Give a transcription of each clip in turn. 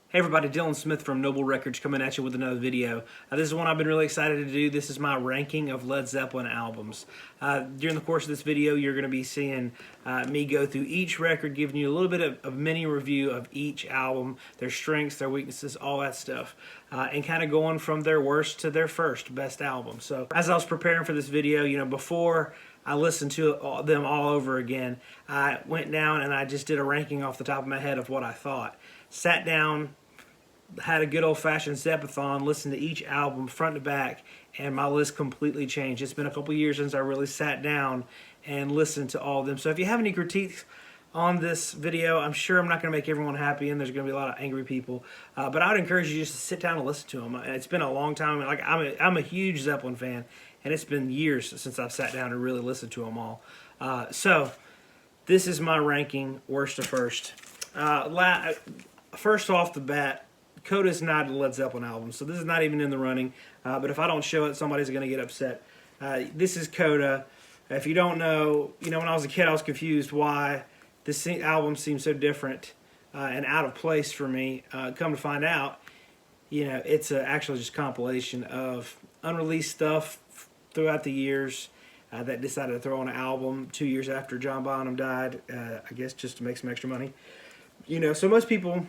Hey everybody, Dylan Smith from Noble Records coming at you with another video. This is one I've been really excited to do. This is my ranking of Led Zeppelin albums. During the course of this video, you're going to be seeing me go through each record, giving you a little bit of mini review of each album, their strengths, their weaknesses, all that stuff, and kind of going from their worst to their first best album. So as I was preparing for this video, before I listened to them all over again, I went down and I just did a ranking off the top of my head of what I thought. Sat down, had a good old-fashioned Zeppathon, listened to each album front to back, and my list completely changed. It's been a couple years since I really sat down and listened to all of them. So if you have any critiques on this video, I'm sure I'm not going to make everyone happy, and there's going to be a lot of angry people. But I would encourage you just to sit down and listen to them. It's been a long time. Like I'm a huge Zeppelin fan, and it's been years since I've sat down and really listened to them all. So this is my ranking, worst to first. First off the bat, Coda is not a Led Zeppelin album, so this is not even in the running. But if I don't show it, somebody's going to get upset. This is Coda. If you don't know, when I was a kid, I was confused why this album seems so different and out of place for me. Come to find out, it's actually just a compilation of unreleased stuff throughout the years that decided to throw on an album 2 years after John Bonham died, I guess just to make some extra money. So most people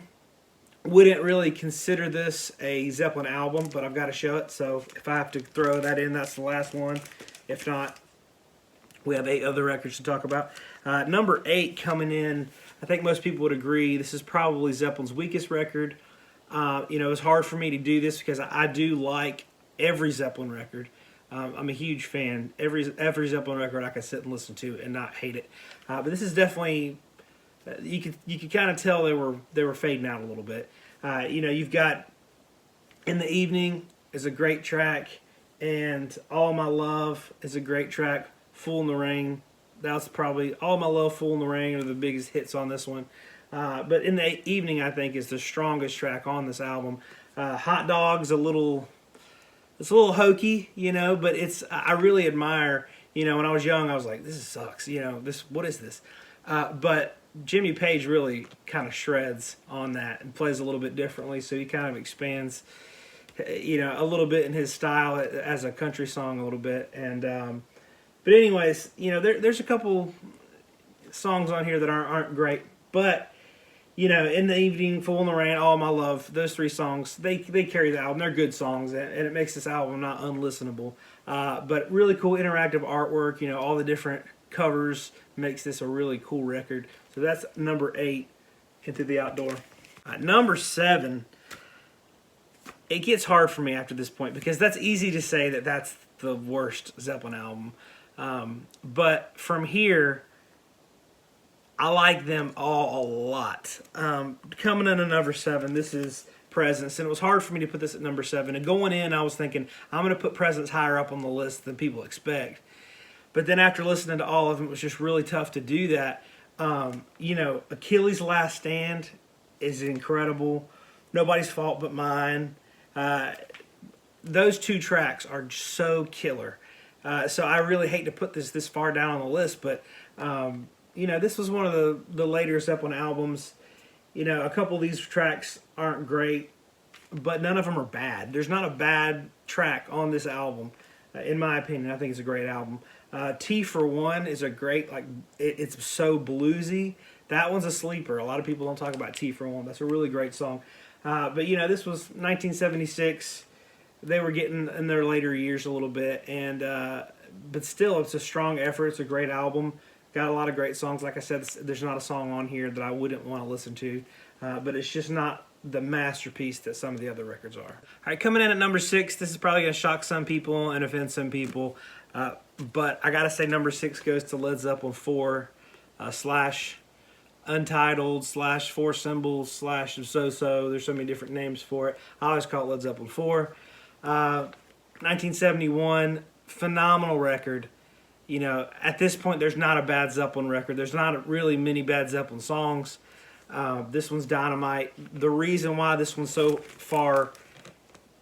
wouldn't really consider this a Zeppelin album, but I've got to show it, so if I have to throw that in, that's the last one. If not, we have 8 other records to talk about. Number 8 coming in, I think most people would agree, this is probably Zeppelin's weakest record. It was hard for me to do this because I do like every Zeppelin record. I'm a huge fan. Every Zeppelin record I can sit and listen to and not hate it. But this is definitely, you could kind of tell they were fading out a little bit. You've got In the Evening is a great track, and All My Love is a great track. Fool in the Rain, that's probably All My Love, Fool in the Rain are the biggest hits on this one. But In the Evening, I think, is the strongest track on this album. Hot Dog's it's a little hokey, but I really admire. When I was young, I was like, this sucks. What is this? But Jimmy Page really kind of shreds on that and plays a little bit differently, so he kind of expands, a little bit in his style as a country song a little bit. And but anyways, there's a couple songs on here that aren't great, but In the Evening, Fool in the Rain, All My Love, those 3 songs, they carry the album. They're good songs, and it makes this album not unlistenable. But really cool interactive artwork, all the different covers makes this a really cool record. So that's number 8, Into the Outdoor. Number 7, it gets hard for me after this point because that's easy to say that that's the worst Zeppelin album. But from here, I like them all a lot. Coming in at number 7, this is Presence, and it was hard for me to put this at number 7. And going in, I was thinking, I'm going to put Presence higher up on the list than people expect. But then after listening to all of them, it was just really tough to do that. Achilles' Last Stand is incredible. Nobody's Fault But Mine. Those 2 tracks are so killer. So I really hate to put this far down on the list, but this was one of the later Zeppelin albums. A couple of these tracks aren't great, but none of them are bad. There's not a bad track on this album, in my opinion. I think it's a great album. T for One is a great, it's so bluesy. That one's a sleeper. A lot of people don't talk about T for One. That's a really great song. But this was 1976. They were getting in their later years a little bit, and but still, it's a strong effort. It's a great album. Got a lot of great songs. Like I said, there's not a song on here that I wouldn't want to listen to, but it's just not the masterpiece that some of the other records are. All right, coming in at number 6, this is probably going to shock some people and offend some people, but I got to say number 6 goes to Led Zeppelin IV / Untitled / Four Symbols / So-So. There's so many different names for it. I always call it Led Zeppelin IV. 1971, phenomenal record. At this point, there's not a bad Zeppelin record. There's not really many bad Zeppelin songs. This one's dynamite. The reason why this one's so far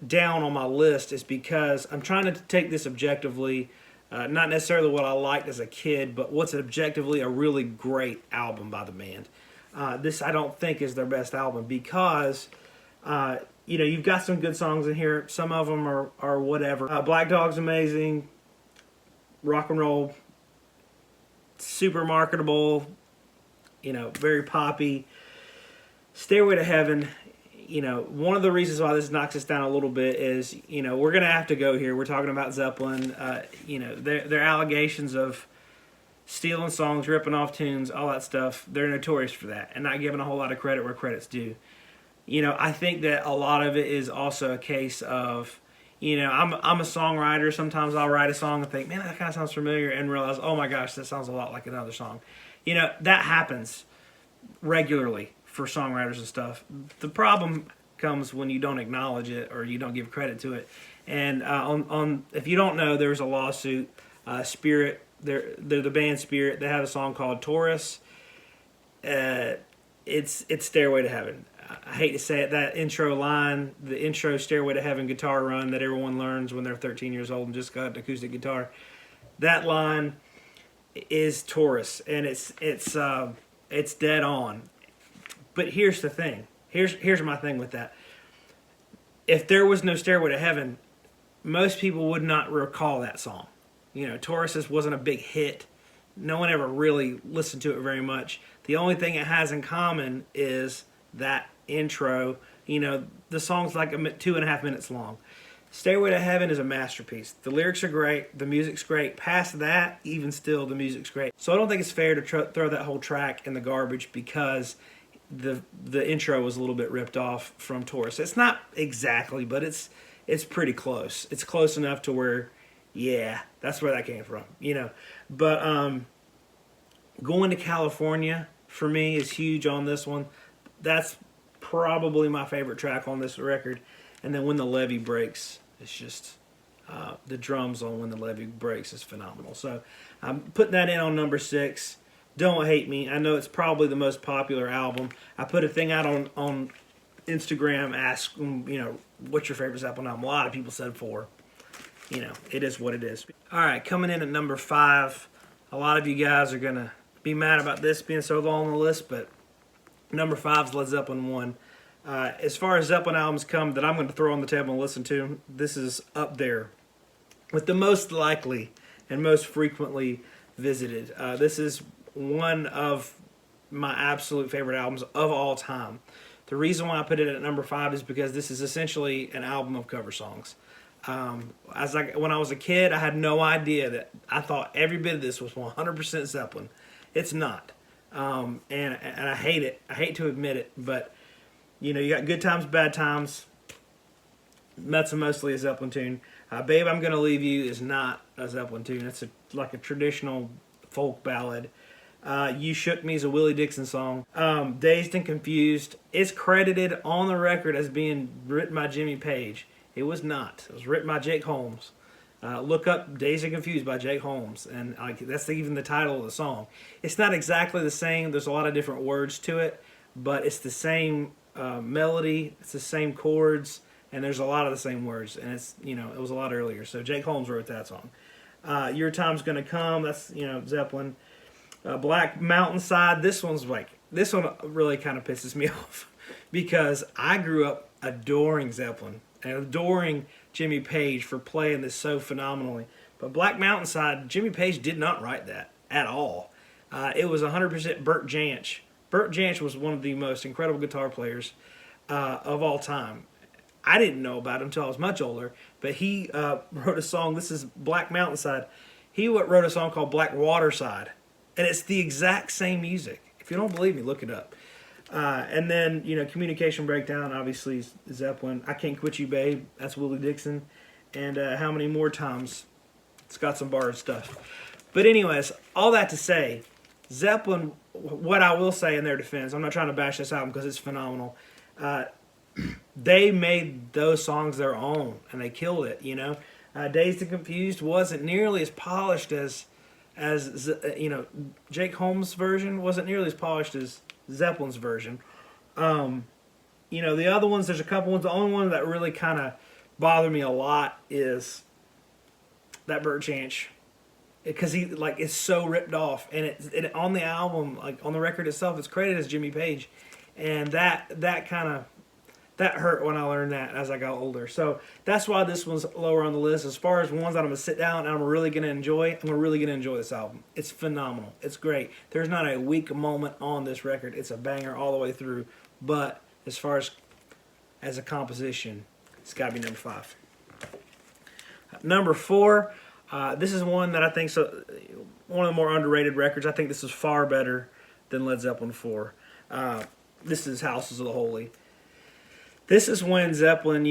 down on my list is because I'm trying to take this objectively, not necessarily what I liked as a kid, but what's objectively a really great album by the band. This I don't think is their best album because You know, you've got some good songs in here. Some of them are whatever. Black Dog's amazing. Rock and roll, super marketable. You know, very poppy. Stairway to Heaven. You know, one of the reasons why this knocks us down a little bit is, you know, we're going to have to go here. We're talking about Zeppelin. You know, their allegations of stealing songs, ripping off tunes, all that stuff, they're notorious for that and not giving a whole lot of credit where credit's due. You know, I think that a lot of it is also a case of, you know, I'm a songwriter. Sometimes I'll write a song and think, man, that kind of sounds familiar, and realize, oh my gosh, that sounds a lot like another song. You know, that happens regularly for songwriters and stuff. The problem comes when you don't acknowledge it or you don't give credit to it. And if you don't know, there's a lawsuit. Spirit, they're the band Spirit. They have a song called Taurus. It's Stairway to Heaven. I hate to say it, that intro line, the intro Stairway to Heaven guitar run that everyone learns when they're 13 years old and just got an acoustic guitar, that line is Taurus, and it's dead on. But here's the thing. Here's my thing with that. If there was no Stairway to Heaven, most people would not recall that song. You know, Taurus wasn't a big hit. No one ever really listened to it very much. The only thing it has in common is that intro. You know, the song's like 2.5 minutes long. Stairway to Heaven is a masterpiece. The lyrics are great. The music's great. Past that, even still, the music's great. So I don't think it's fair to throw that whole track in the garbage because the intro was a little bit ripped off from Taurus. It's not exactly, but it's pretty close. It's close enough to where, yeah, that's where that came from. You know, but Going to California for me is huge on this one. That's probably my favorite track on this record. And then When the Levee Breaks, it's just, the drums on When the Levee Breaks is phenomenal. So I'm putting that in on number 6. Don't hate me. I know it's probably the most popular album. I put a thing out on Instagram asking, you know, what's your favorite Zeppelin album? A lot of people said 4. You know, it is what it is. All right, coming in at number 5. A lot of you guys are going to be mad about this being so low on the list, but number 5 is Led Zeppelin 1. As far as Zeppelin albums come that I'm going to throw on the table and listen to, this is up there with the most likely and most frequently visited. This is one of my absolute favorite albums of all time. The reason why I put it at number 5 is because this is essentially an album of cover songs. When I was a kid, I had no idea that I thought every bit of this was 100% Zeppelin. It's not. And I hate it. I hate to admit it, but you know, you got Good Times, Bad Times. That's mostly a Zeppelin tune. Babe, I'm Gonna Leave You is not a Zeppelin tune. It's like a traditional folk ballad. You Shook Me is a Willie Dixon song. Dazed and Confused is credited on the record as being written by Jimmy Page. It was not. It was written by Jake Holmes. Look up Dazed and Confused by Jake Holmes, and that's even the title of the song. It's not exactly the same. There's a lot of different words to it, but it's the same melody. It's the same chords, and there's a lot of the same words. And it's, you know, it was a lot earlier. So Jake Holmes wrote that song. Your Time's Gonna Come. That's, you know, Zeppelin. Black Mountainside. This one really kind of pisses me off because I grew up adoring Zeppelin and adoring Jimmy Page for playing this so phenomenally. But Black Mountainside, Jimmy Page did not write that at all. It was 100% Burt Jansch. Burt Jansch was one of the most incredible guitar players of all time. I didn't know about him until I was much older, but he wrote a song. This is Black Mountainside. He wrote a song called Black Waterside, and it's the exact same music. If you don't believe me, look it up. And then, you know, Communication Breakdown, obviously, Zeppelin. I Can't Quit You, Babe. That's Willie Dixon. And How Many More Times. It's got some borrowed stuff. But anyways, all that to say, Zeppelin, what I will say in their defense, I'm not trying to bash this album because it's phenomenal. They made those songs their own, and they killed it, you know. Dazed and Confused wasn't nearly as polished as you know, Jake Holmes' version wasn't nearly as polished as Zeppelin's version. You know, the other ones, there's a couple ones. The only one that really kind of bothered me a lot is that Burt Jansch, because he like is so ripped off, and it on the album, like on the record itself, it's credited as Jimmy Page, and that kind of that hurt when I learned that as I got older. So that's why this one's lower on the list. As far as ones that I'm going to sit down and I'm really going to enjoy, I'm really going to enjoy this album. It's phenomenal. It's great. There's not a weak moment on this record. It's a banger all the way through. But as far as a composition, it's got to be number 5. Number 4, this is one that I think one of the more underrated records. I think this is far better than Led Zeppelin IV. This is Houses of the Holy. This is when Zeppelin,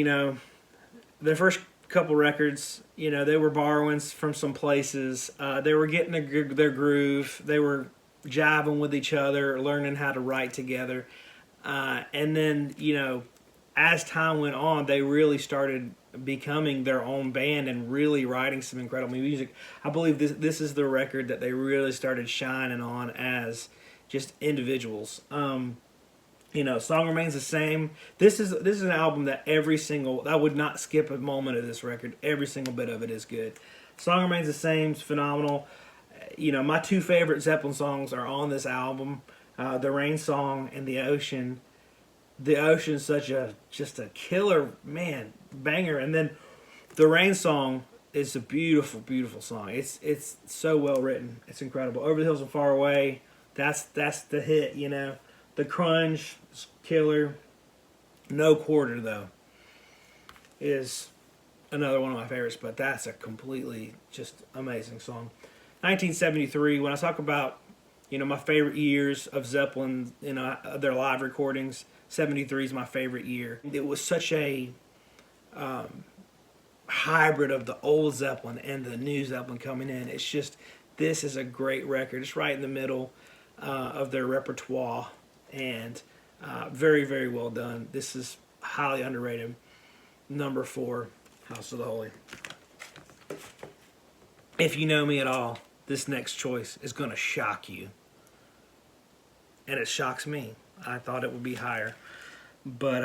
their first couple records, they were borrowing from some places. They were getting their groove. They were jiving with each other, learning how to write together. And then, as time went on, they really started becoming their own band and really writing some incredible music. I believe this is the record that they really started shining on as just individuals. Song Remains the Same. This is an album that I would not skip a moment of this record. Every single bit of it is good. Song Remains the Same is phenomenal. My 2 favorite Zeppelin songs are on this album. The Rain Song and The Ocean. The Ocean's just a killer, man, banger. And then The Rain Song is a beautiful, beautiful song. It's so well written. It's incredible. Over the Hills and Far Away, that's the hit, The Crunch is killer. No Quarter, though, is another one of my favorites, but that's a completely just amazing song. 1973, when I talk about, my favorite years of Zeppelin, their live recordings, 73 is my favorite year. It was such a hybrid of the old Zeppelin and the new Zeppelin coming in. It's just, this is a great record. It's right in the middle of their repertoire, and very, very well done. This is highly underrated. Number 4, House of the Holy. If you know me at all, this next choice is going to shock you. And it shocks me. I thought it would be higher. But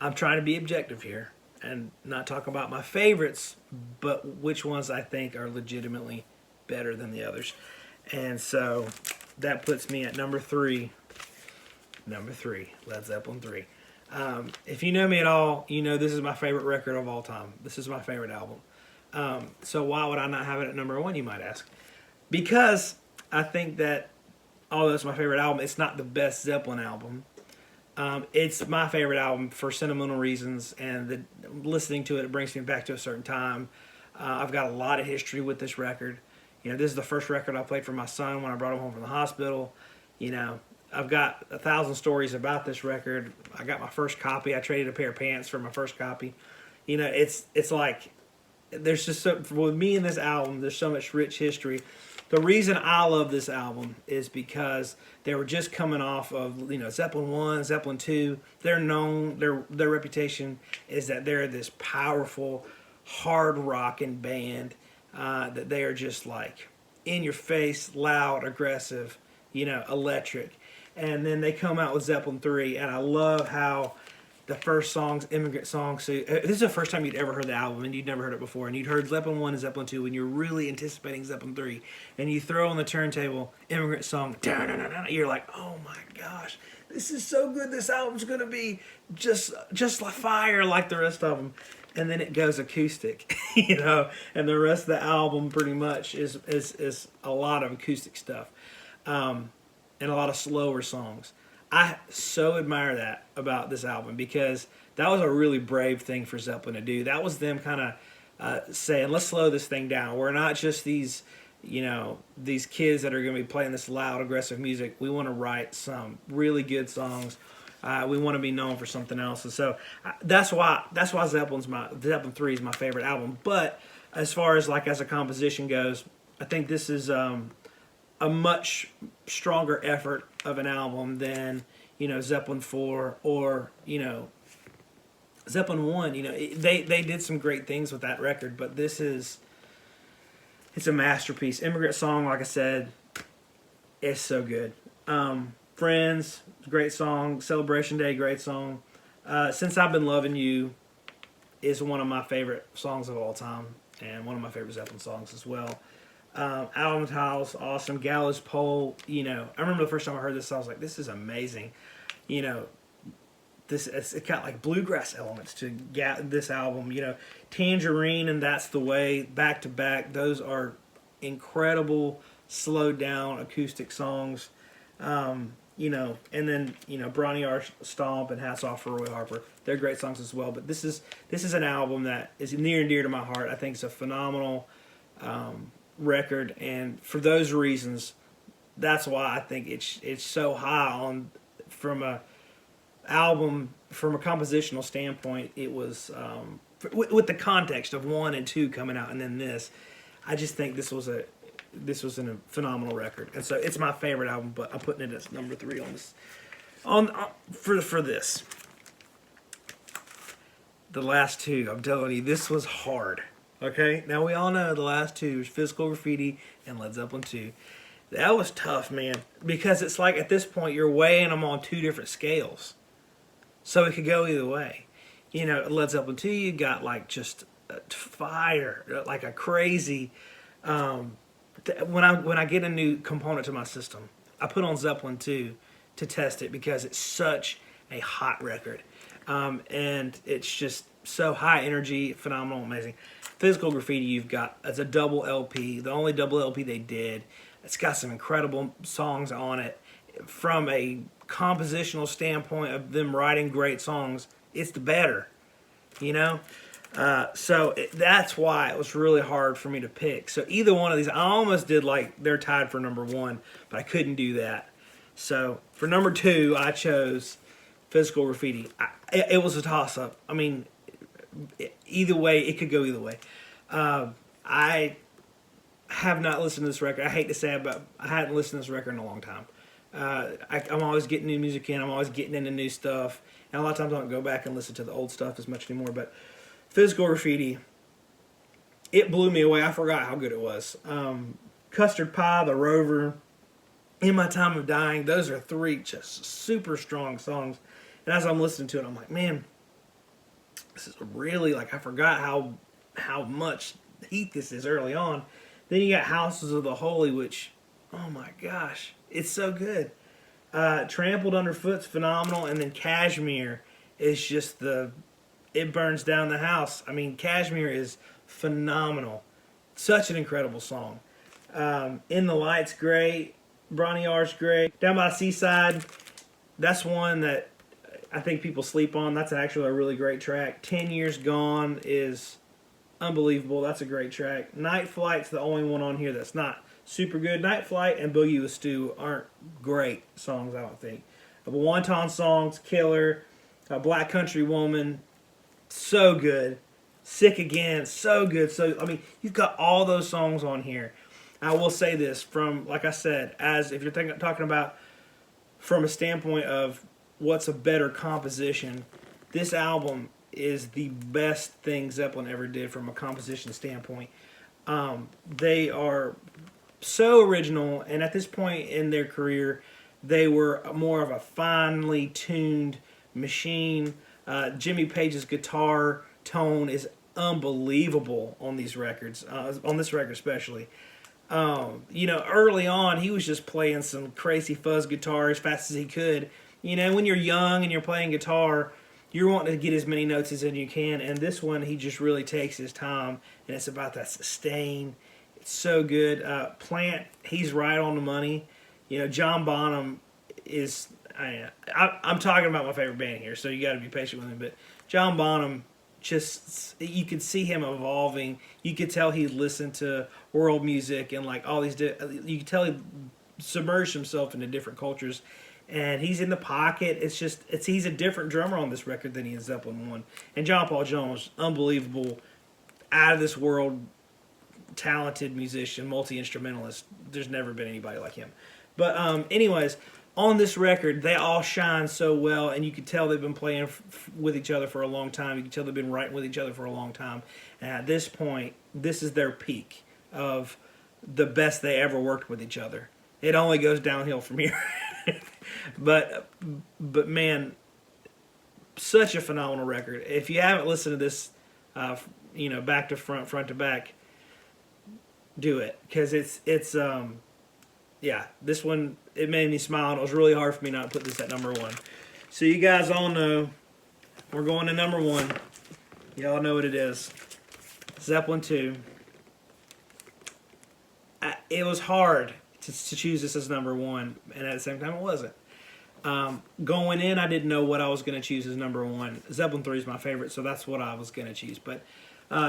I'm trying to be objective here and not talk about my favorites, but which ones I think are legitimately better than the others. And so that puts me at number 3. Number 3, Led Zeppelin III. If you know me at all, this is my favorite record of all time. This is my favorite album. So why would I not have it at number 1, you might ask? Because I think that, although it's my favorite album, it's not the best Zeppelin album. It's my favorite album for sentimental reasons, and listening to it brings me back to a certain time. I've got a lot of history with this record. This is the first record I played for my son when I brought him home from the hospital. I've got 1,000 stories about this record. I got my first copy. I traded a pair of pants for my first copy. It's like, there's just with me and this album, there's so much rich history. The reason I love this album is because they were just coming off of, Zeppelin I, Zeppelin II. They're known, their reputation is that they're this powerful, hard rocking band, that they are just like in your face, loud, aggressive, electric. And then they come out with Zeppelin III, and I love how the first song's Immigrant Song. So this is the first time you'd ever heard the album, and you'd never heard it before, and you'd heard Zeppelin I and Zeppelin II, and you're really anticipating Zeppelin III, and you throw on the turntable Immigrant Song, you're like, oh my gosh, this is so good. This album's gonna be just like fire, like the rest of them. And then it goes acoustic, and the rest of the album pretty much is a lot of acoustic stuff, and a lot of slower songs. I so admire that about this album, because that was a really brave thing for Zeppelin to do. That was them kind of saying, let's slow this thing down. We're not just these kids that are going to be playing this loud, aggressive music. We want to write some really good songs. We want to be known for something else. And so that's why Zeppelin III is my favorite album. But as far as as a composition goes, I think this is a much stronger effort of an album than Zeppelin IV or Zeppelin I. They did some great things with that record, but it's a masterpiece. Immigrant Song, like I said, is so good. Friends, great song. Celebration Day, great song. Since I've Been Loving You is one of my favorite songs of all time, and one of my favorite Zeppelin songs as well. Album's House, awesome. Gallows Pole, I remember the first time I heard this, I was like, this is amazing. The it's got like bluegrass elements to this album. You know, Tangerine and That's the Way, back to back. Those are incredible, slowed down acoustic songs. You know, and then, you know, Bronny R. Stomp and Hats Off for Roy Harper. They're great songs as well. But this is an album that is near and dear to my heart. I think it's a phenomenal record, and for those reasons, that's why I think it's so high on from a compositional standpoint. It was with the context of 1 and 2 coming out, and then this. I just think this was a phenomenal record, and so it's my favorite album. But I'm putting it as number 3 on this. For this, the last two. I'm telling you, this was hard. Okay, now we all know the last two is Physical Graffiti and Led Zeppelin II. That was tough, man, because it's like at this point you're weighing them on 2 different scales, so it could go either way. You know, Led Zeppelin II, you got like just fire, like a crazy. When I get a new component to my system, I put on Zeppelin II to test it because it's such a hot record, and it's just so high energy, phenomenal, amazing. Physical Graffiti, you've got, it's a double LP, the only double LP they did. It's got some incredible songs on it. From a compositional standpoint of them writing great songs, it's the better, you know? That's why it was really hard for me to pick. So either one of these, I almost did like they're tied for number 1, but I couldn't do that. So for number 2, I chose Physical Graffiti. It was a toss-up. I mean, either way, it could go either way. I have not listened to this record. I hate to say it, but I hadn't listened to this record in a long time. I'm always getting new music in. I'm always getting into new stuff. And a lot of times I don't go back and listen to the old stuff as much anymore. But Physical Graffiti, it blew me away. I forgot how good it was. Custard Pie, The Rover, In My Time of Dying, those are 3 just super strong songs. And as I'm listening to it, I'm like, man, this is really, like, I forgot how much heat this is early on. Then you got Houses of the Holy, which, oh my gosh, it's so good. Trampled Underfoot's phenomenal, and then Kashmir is just it burns down the house. I mean, Kashmir is phenomenal. Such an incredible song. In the Light's great. Bronny R's great. Down by the Seaside, that's one that I think people sleep on. That's actually a really great track. 10 Years Gone is unbelievable. That's a great track. Night Flight's the only one on here that's not super good. Night Flight and Boogie with Stu aren't great songs, I don't think. But Wonton Songs, Killer, Black Country Woman, so good. Sick Again, so good. So, I mean, you've got all those songs on here. I will say this, from, like I said, as if you're talking about from a standpoint of what's a better composition, this album is the best thing Zeppelin ever did from a composition standpoint. They are so original, and at this point in their career, they were more of a finely tuned machine. Jimmy Page's guitar tone is unbelievable on these records, on this record especially. You know, early on, he was just playing some crazy fuzz guitar as fast as he could. You know, when you're young and you're playing guitar, you're wanting to get as many notes as you can, and this one, he just really takes his time, and it's about that sustain. It's so good. Plant, he's right on the money. You know, John Bonham is, I'm talking about my favorite band here, so you got to be patient with him, but John Bonham, just, you could see him evolving. You could tell he listened to world music and like all these, you could tell he submerged himself into different cultures. And he's in the pocket. He's a different drummer on this record than he is Zeppelin 1. And John Paul Jones, unbelievable, out of this world, talented musician, multi-instrumentalist. There's never been anybody like him. But anyways, on this record, they all shine so well, and you can tell they've been playing with each other for a long time. You can tell they've been writing with each other for a long time. And at this point, this is their peak of the best they ever worked with each other. It only goes downhill from here. But man, such a phenomenal record. If you haven't listened to this, you know, back to front, front to back, do it, because it's yeah, this one, it made me smile, and it was really hard for me not to put this at number 1. So you guys all know We're going to number 1. Y'all know what it is. Zeppelin II. It was hard to choose this as number 1, and at the same time it wasn't. Going in, I didn't know what I was going to choose as number 1. Zeppelin III is my favorite, so that's what I was going to choose. But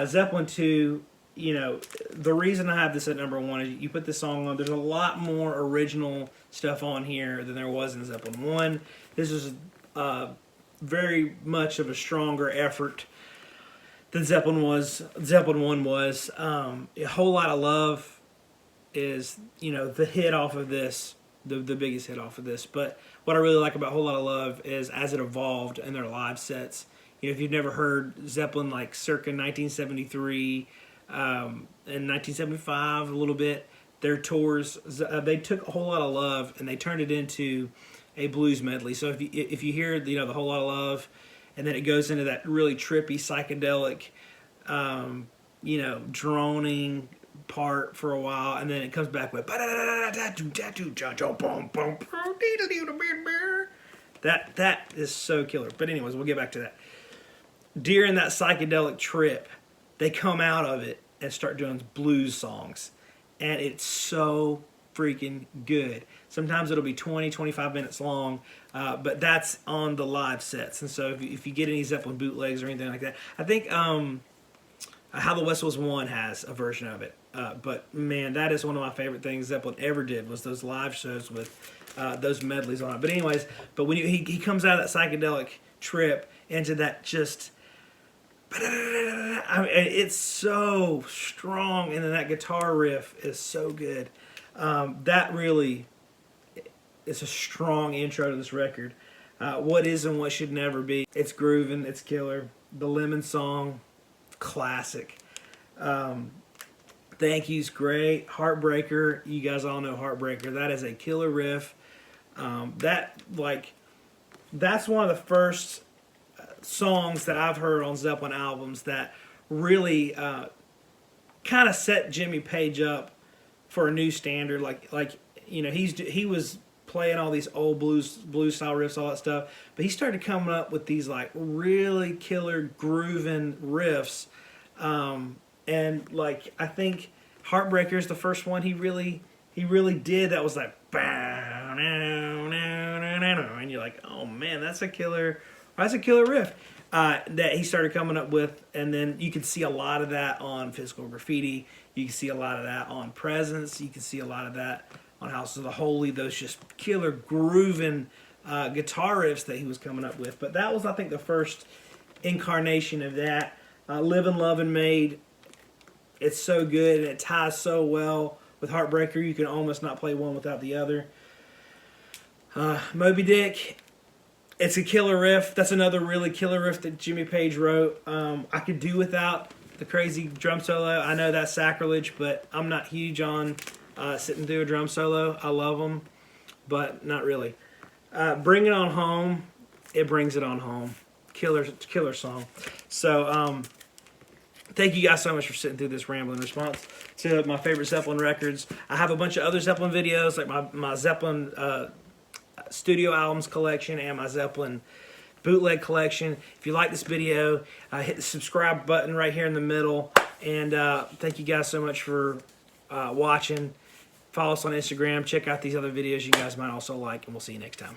Zeppelin II, you know, the reason I have this at number 1 is you put this song on, there's a lot more original stuff on here than there was in Zeppelin I. This is very much of a stronger effort than Zeppelin I was. A Whole Lot of Love is, you know, the hit off of this, the biggest hit off of this. But what I really like about Whole Lot of Love is as it evolved in their live sets. You know, if you've never heard Zeppelin like circa 1973 and 1975 a little bit, their tours, they took A Whole Lot of Love and they turned it into a blues medley. So if you hear, you know, the Whole Lot of Love, and then it goes into that really trippy psychedelic, you know, droning part for a while, and then it comes back with that is so killer. But anyways, we'll get back to that. During that psychedelic trip, they come out of it and start doing blues songs, and it's so freaking good. Sometimes it'll be 20, 25 minutes long, but that's on the live sets. And so if you get any Zeppelin bootlegs or anything like that, I think How the West Was Won has a version of it. But man, that is one of my favorite things Zeppelin ever did, was those live shows with those medleys on it. But anyways, but when he comes out of that psychedelic trip into that just, I mean, it's so strong, and then that guitar riff is so good. That really is a strong intro to this record. What Is and What Should Never Be. It's grooving, it's killer. The Lemon Song, classic. Thank You's great. Heartbreaker, you guys all know Heartbreaker. That is a killer riff. That's one of the first songs that I've heard on Zeppelin albums that really kind of set Jimmy Page up for a new standard. Like you know, he was playing all these old blues style riffs, all that stuff, but he started coming up with these like really killer grooving riffs. And like I think Heartbreaker is the first one he really did that was like, and you're like, oh man, that's a killer riff that he started coming up with. And then you can see a lot of that on Physical Graffiti. You can see a lot of that on Presence. You can see a lot of that on House of the Holy. Those just killer grooving guitar riffs that he was coming up with. But that was, I think, the first incarnation of that. Live and Love and Made, it's so good and it ties so well with Heartbreaker. You can almost not play one without the other. Moby Dick, it's a killer riff. That's another really killer riff that Jimmy Page wrote. I could do without the crazy drum solo. I know that's sacrilege, but I'm not huge on sitting through a drum solo. I love them, but not really. Bring It On Home, it brings it on home. Killer song. So thank you guys so much for sitting through this rambling response to my favorite Zeppelin records. I have a bunch of other Zeppelin videos, like my Zeppelin studio albums collection and my Zeppelin bootleg collection. If you like this video, hit the subscribe button right here in the middle. And thank you guys so much for watching. Follow us on Instagram. Check out these other videos you guys might also like, and we'll see you next time.